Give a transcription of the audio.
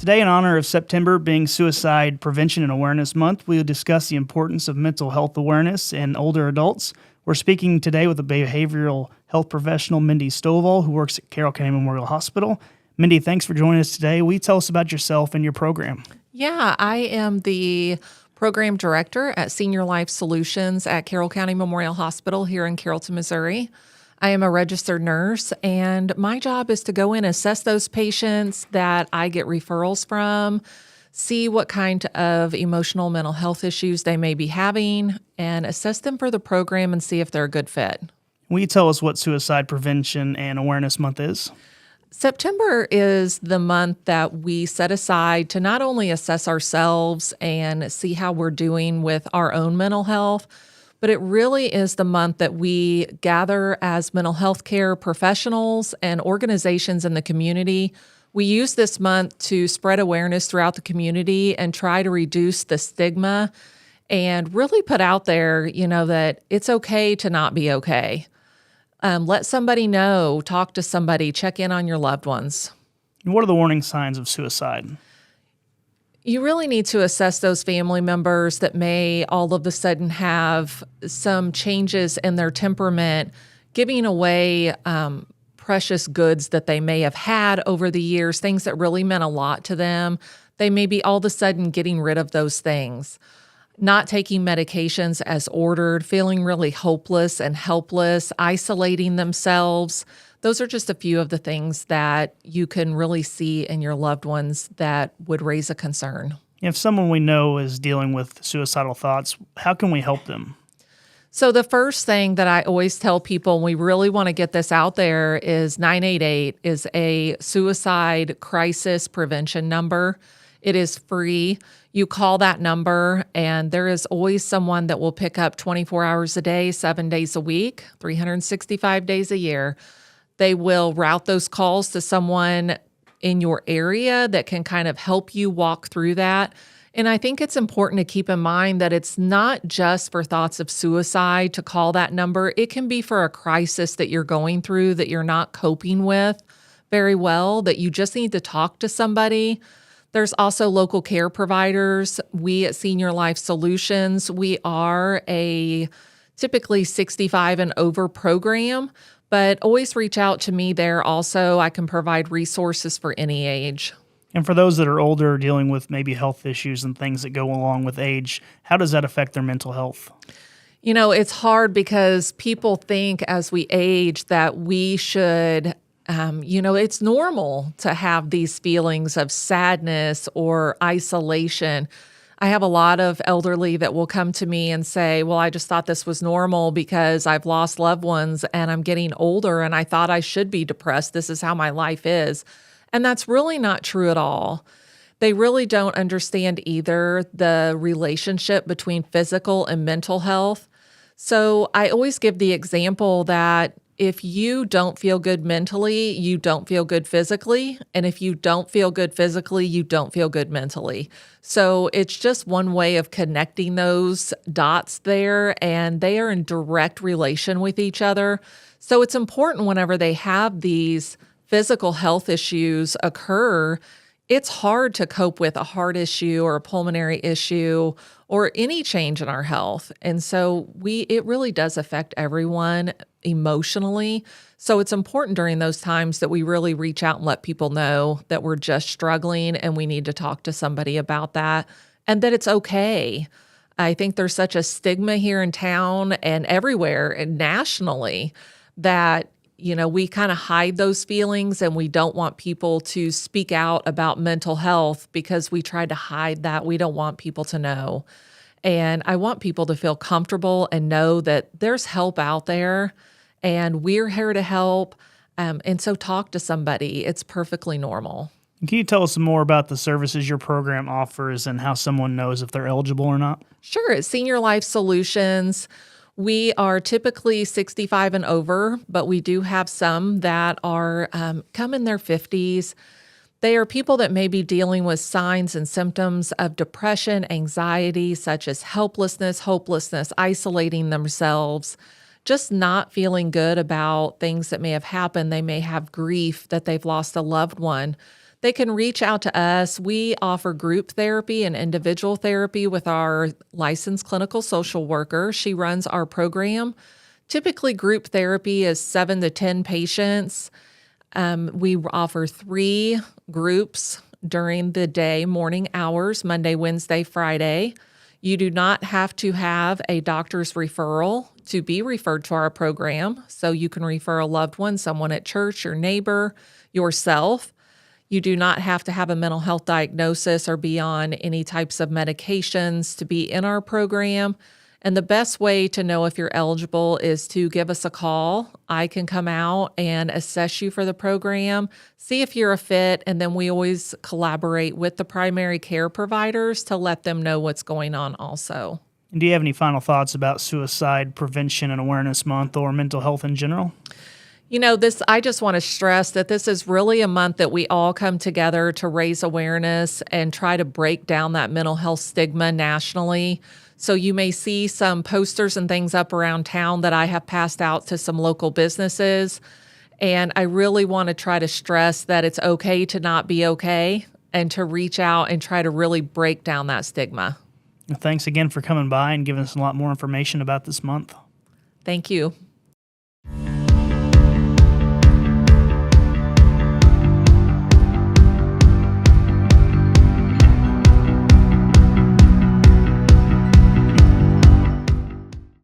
Today, in honor of September being Suicide Prevention and Awareness Month, we will discuss the importance of mental health awareness in older adults. We're speaking today with a behavioral health professional, Mindie Stovall, who works at Carroll County Memorial Hospital. Mindie, thanks for joining us today. Will you tell us about yourself and your program? Yeah, I am the program director at Senior Life Solutions at Carroll County Memorial Hospital here in Carrollton, Missouri. I am a registered nurse, and my job is to go in and assess those patients that I get referrals from, see what kind of emotional mental health issues they may be having, and assess them for the program and see if they're a good fit. Will you tell us what Suicide Prevention and Awareness Month is? September is the month that we set aside to not only assess ourselves and see how we're doing with our own mental health, but it really is the month that we gather as mental health care professionals and organizations in the community. We use this month to spread awareness throughout the community and try to reduce the stigma and really put out there, that it's okay to not be okay. Let somebody know, talk to somebody, check in on your loved ones. What are the warning signs of suicide? You really need to assess those family members that may all of a sudden have some changes in their temperament, giving away precious goods that they may have had over the years, things that really meant a lot to them. They may be all of a sudden getting rid of those things, not taking medications as ordered, feeling really hopeless and helpless, isolating themselves. Those are just a few of the things that you can really see in your loved ones that would raise a concern. If someone we know is dealing with suicidal thoughts, how can we help them? So the first thing that I always tell people, and we really want to get this out there, is 988 is a suicide crisis prevention number. It is free. You call that number, and there is always someone that will pick up 24 hours a day, 7 days a week, 365 days a year. They will route those calls to someone in your area that can kind of help you walk through that. And I think it's important to keep in mind that it's not just for thoughts of suicide to call that number. It can be for a crisis that you're going through that you're not coping with very well, that you just need to talk to somebody. There's also local care providers. We at Senior Life Solutions, we are a typically 65 and over program, but always reach out to me there also. I can provide resources for any age. And for those that are older, dealing with maybe health issues and things that go along with age, how does that affect their mental health? It's hard because people think as we age that we should it's normal to have these feelings of sadness or isolation. I have a lot of elderly that will come to me and say, well, I just thought this was normal because I've lost loved ones and I'm getting older and I thought I should be depressed. This is how my life is. And that's really not true at all. They really don't understand either the relationship between physical and mental health. So I always give the example that if you don't feel good mentally, you don't feel good physically. And if you don't feel good physically, you don't feel good mentally. So it's just one way of connecting those dots there, and they are in direct relation with each other. So it's important whenever they have these physical health issues occur, it's hard to cope with a heart issue or a pulmonary issue or any change in our health. And so it really does affect everyone emotionally. So it's important during those times that we really reach out and let people know that we're just struggling and we need to talk to somebody about that and that it's okay. I think there's such a stigma here in town and everywhere and nationally that we kind of hide those feelings and we don't want people to speak out about mental health because we try to hide that. We don't want people to know. And I want people to feel comfortable and know that there's help out there and we're here to help. And so talk to somebody. It's perfectly normal. Can you tell us more about the services your program offers and how someone knows if they're eligible or not? Sure. At Senior Life Solutions, we are typically 65 and over, but we do have some that are come in their 50s. They are people that may be dealing with signs and symptoms of depression, anxiety, such as helplessness, hopelessness, isolating themselves, just not feeling good about things that may have happened. They may have grief that they've lost a loved one. They can reach out to us. We offer group therapy and individual therapy with our licensed clinical social worker. She runs our program. Typically, group therapy is 7 to 10 patients. We offer 3 groups during the day, morning hours, Monday, Wednesday, Friday. You do not have to have a doctor's referral to be referred to our program. So you can refer a loved one, someone at church, your neighbor, yourself. You do not have to have a mental health diagnosis or be on any types of medications to be in our program. And the best way to know if you're eligible is to give us a call. I can come out and assess you for the program, see if you're a fit, and then we always collaborate with the primary care providers to let them know what's going on also. And do you have any final thoughts about Suicide Prevention and Awareness Month or mental health in general? I just want to stress that this is really a month that we all come together to raise awareness and try to break down that mental health stigma nationally. So you may see some posters and things up around town that I have passed out to some local businesses. And I really want to try to stress that it's okay to not be okay and to reach out and try to really break down that stigma. Thanks again for coming by and giving us a lot more information about this month. Thank you.